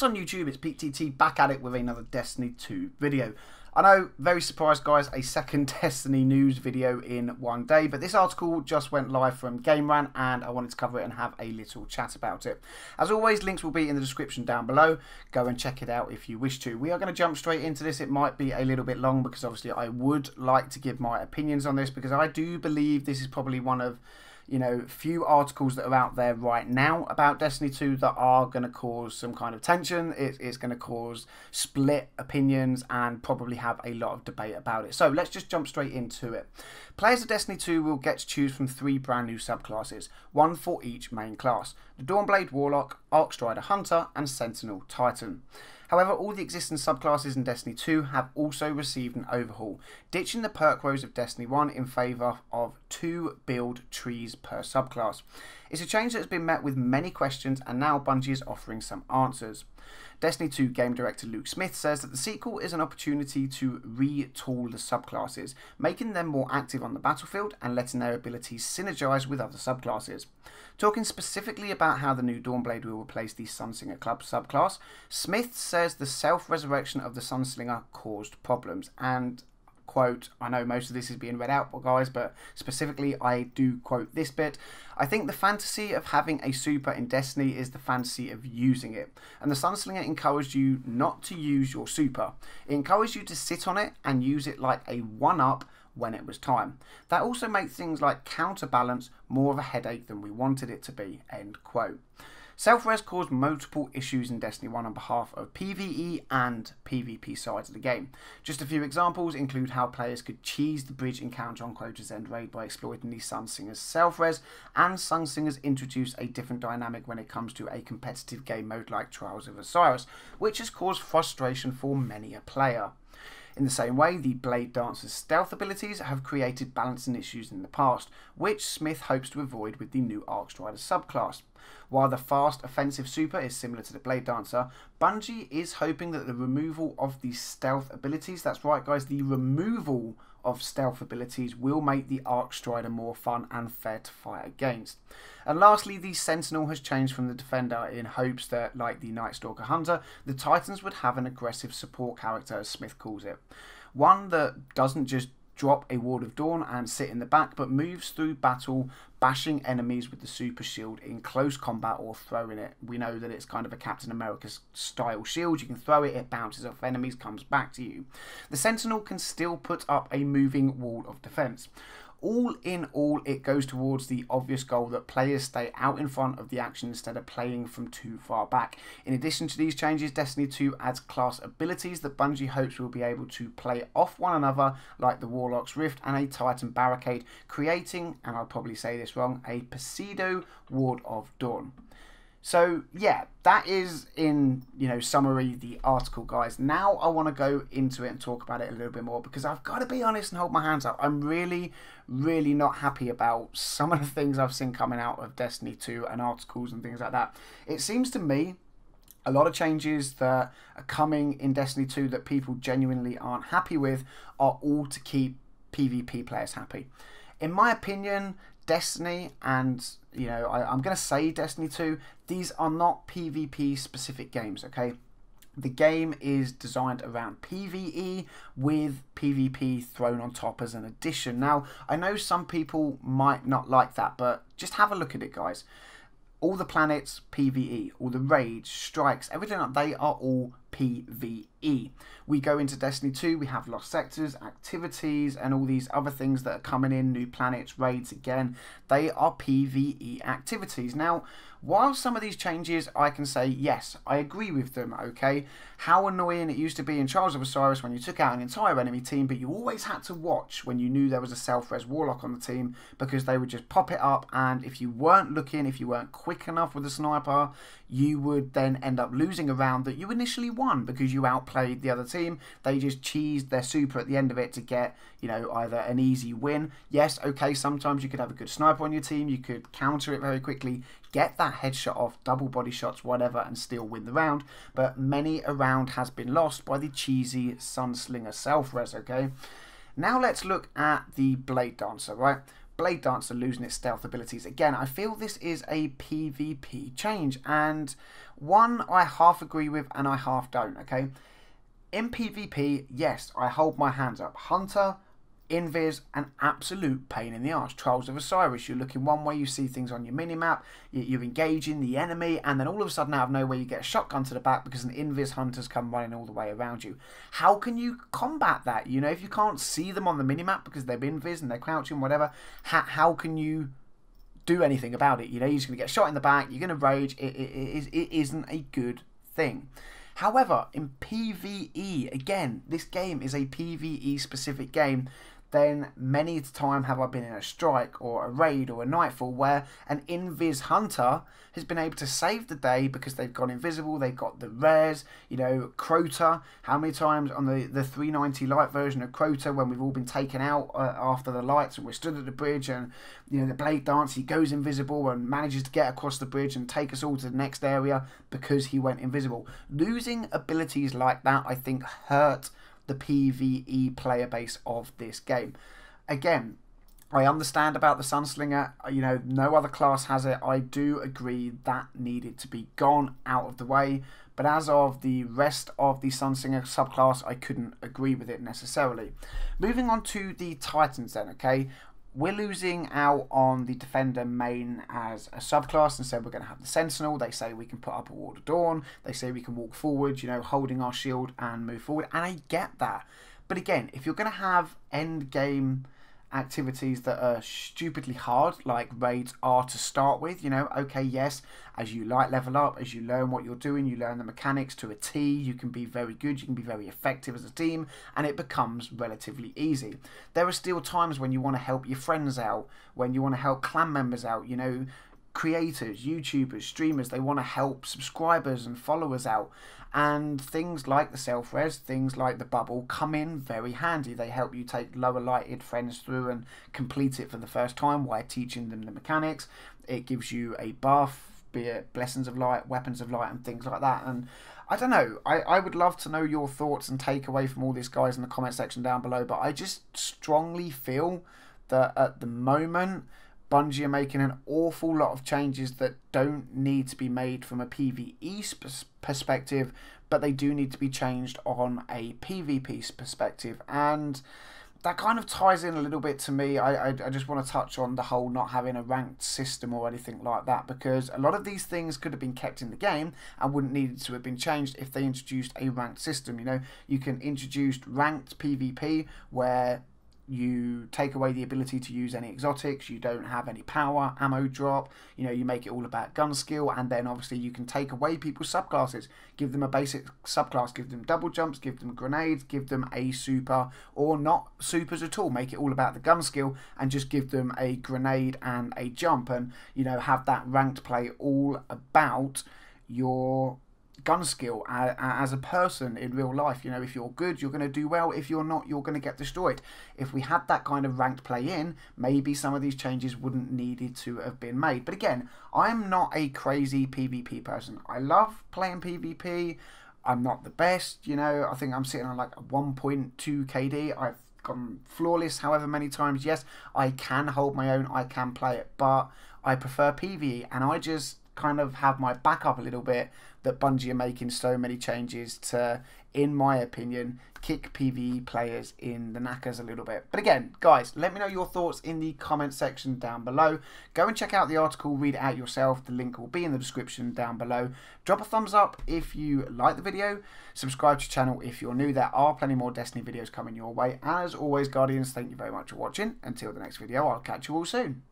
What's on YouTube? It's PTT back at it with another Destiny 2 video. I know, very surprised guys, a second Destiny news video in one day, but this article just went live from Game Rant and I wanted to cover it and have a little chat about it. As always, links will be in the description down below. Go and check it out if you wish to. We are going to jump straight into this. It might be a little bit long because obviously I would like to give my opinions on this because I do believe this is probably one of few articles that are out there right now about Destiny 2 that are going to cause some kind of tension. It's going to cause split opinions and probably have a lot of debate about it. So let's just jump straight into it. Players of Destiny 2 will get to choose from 3 brand new subclasses, one for each main class: the Dawnblade Warlock, Arcstrider Hunter and Sentinel Titan. However, all the existing subclasses in Destiny 2 have also received an overhaul, ditching the perk rows of Destiny 1 in favour of 2 build trees per subclass. It's a change that has been met with many questions and now Bungie is offering some answers. Destiny 2 game director Luke Smith says that the sequel is an opportunity to retool the subclasses, making them more active on the battlefield and letting their abilities synergise with other subclasses. Talking specifically about how the new Dawnblade will replace the Sunslinger Club subclass, Smith says the self-resurrection of the Sunslinger caused problems and, quote, I know most of this is being read out, guys, but specifically I do quote this bit: I think the fantasy of having a super in Destiny is the fantasy of using it, and the Sunslinger encouraged you not to use your super. It encouraged you to sit on it and use it like a one-up when it was time. That also makes things like counterbalance more of a headache than we wanted it to be, end quote. Self-res caused multiple issues in Destiny 1 on behalf of PvE and PvP sides of the game. Just a few examples include how players could cheese the bridge encounter on Crota's End Raid by exploiting the Sunsinger's self-res, and Sunsingers introduce a different dynamic when it comes to a competitive game mode like Trials of Osiris, which has caused frustration for many a player. In the same way, the Blade Dancer's stealth abilities have created balancing issues in the past, which Smith hopes to avoid with the new Arcstrider subclass. While the fast offensive super is similar to the Blade Dancer, Bungie is hoping that the removal of the stealth abilities, that's right guys, the removal of stealth abilities will make the Arcstrider more fun and fair to fight against. And lastly, the Sentinel has changed from the Defender in hopes that, like the Night Stalker Hunter, the Titans would have an aggressive support character, as Smith calls it. One that doesn't just drop a Ward of Dawn and sit in the back, but moves through battle, bashing enemies with the super shield in close combat or throwing it. We know that it's kind of a Captain America style shield. You can throw it, it bounces off enemies, comes back to you. The Sentinel can still put up a moving wall of defense. All in all, it goes towards the obvious goal that players stay out in front of the action instead of playing from too far back. In addition to these changes, Destiny 2 adds class abilities that Bungie hopes will be able to play off one another, like the Warlock's Rift and a Titan Barricade, creating, and I'll probably say this wrong, a Pseudo Ward of Dawn. So yeah, that is in summary the article, guys. Now I want to go into it and talk about it a little bit more because I've got to be honest and hold my hands up. I'm really not happy about some of the things I've seen coming out of Destiny 2 and articles and things like that. It seems to me a lot of changes that are coming in Destiny 2 that people genuinely aren't happy with are all to keep PvP players happy. In my opinion, Destiny and I'm going to say Destiny 2, these are not PvP specific games, okay? The game is designed around PvE with PvP thrown on top as an addition. Now, I know some people might not like that, but just have a look at it, guys. All the planets, PvE. All the raids, strikes, everything like they are all PvE. We go into Destiny 2, we have lost sectors, activities, and all these other things that are coming in, new planets, raids again. They are PvE activities. Now, while some of these changes I can say, yes, I agree with them, okay? How annoying it used to be in Trials of Osiris when you took out an entire enemy team, but you always had to watch when you knew there was a self-res Warlock on the team because they would just pop it up, and if you weren't looking, if you weren't quick enough with a sniper, you would then end up losing a round that you initially won because you outplayed the other team. They just cheesed their super at the end of it to get, either an easy win. Yes, okay, sometimes you could have a good sniper on your team, you could counter it very quickly, get that headshot off, double body shots, whatever, and still win the round. But many a round has been lost by the cheesy Sunslinger self-res, okay? Now let's look at the Blade Dancer, right? Blade Dancer losing its stealth abilities. Again, I feel this is a PvP change, and one I half agree with and I half don't, okay? In PvP, yes, I hold my hands up. Hunter, Invis, an absolute pain in the arse. Trials of Osiris, you're looking one way, you see things on your minimap, you're engaging the enemy, and then all of a sudden out of nowhere you get a shotgun to the back because an Invis hunter's come running all the way around you. How can you combat that? You know, if you can't see them on the minimap because they're Invis and they're crouching, whatever, how can you do anything about it? You know, you're just going to get shot in the back, you're going to rage, it isn't a good thing. However, in PvE, again, this game is a PvE specific game, then many a time have I been in a strike or a raid or a nightfall where an Invis hunter has been able to save the day because they've gone invisible, they've got the rares, you know, Crota. How many times on the 390 light version of Crota when we've all been taken out after the lights and we're stood at the bridge and, you know, the Blade Dance, he goes invisible and manages to get across the bridge and take us all to the next area because he went invisible. Losing abilities like that, I think, hurt the PvE player base of this game. Again, I understand about the Sunslinger, you know, no other class has it. I do agree that needed to be gone out of the way, but as of the rest of the Sunslinger subclass, I couldn't agree with it necessarily. Moving on to the Titans then, okay? We're losing out on the Defender main as a subclass, and so we're going to have the Sentinel. They say we can put up a Ward of Dawn. They say we can walk forward, you know, holding our shield and move forward. And I get that. But again, if you're going to have end game activities that are stupidly hard, like raids are to start with, you know, okay, yes, as you level up, as you learn what you're doing, you learn the mechanics to a T, you can be very good, you can be very effective as a team, and it becomes relatively easy. There are still times when you want to help your friends out, when you want to help clan members out, you know, creators, YouTubers, streamers, they want to help subscribers and followers out. And things like the self-res, things like the bubble come in very handy. They help you take lower lighted friends through and complete it for the first time while teaching them the mechanics. It gives you a buff, be it blessings of light, weapons of light and things like that. And I don't know, I would love to know your thoughts and take away from all these guys in the comment section down below, but I just strongly feel that at the moment Bungie are making an awful lot of changes that don't need to be made from a PvE perspective, but they do need to be changed on a PvP perspective. And that kind of ties in a little bit to me. I just want to touch on the whole not having a ranked system or anything like that, because a lot of these things could have been kept in the game and wouldn't need to have been changed if they introduced a ranked system. You know, you can introduce ranked PvP where you take away the ability to use any exotics, you don't have any power, ammo drop, you know, you make it all about gun skill, and then obviously you can take away people's subclasses, give them a basic subclass, give them double jumps, give them grenades, give them a super, or not supers at all, make it all about the gun skill and just give them a grenade and a jump, and, you know, have that ranked play all about your gun skill as a person in real life. You know, if you're good, you're going to do well. If you're not, you're going to get destroyed. If we had that kind of ranked play in, maybe some of these changes wouldn't needed to have been made. But again, I'm not a crazy PvP person. I love playing PvP. I'm not the best, you know. I think I'm sitting on like a 1.2 KD. I've gone flawless however many times. Yes, I can hold my own, I can play it, but I prefer PvE, and I just kind of have my back up a little bit that Bungie are making so many changes to, in my opinion, kick PvE players in the knackers a little bit. But again, guys, let me know your thoughts in the comment section down below. Go and check out the article, read it out yourself. The link will be in the description down below. Drop a thumbs up if you like the video. Subscribe to the channel if you're new. There are plenty more Destiny videos coming your way. And as always, Guardians, thank you very much for watching. Until the next video, I'll catch you all soon.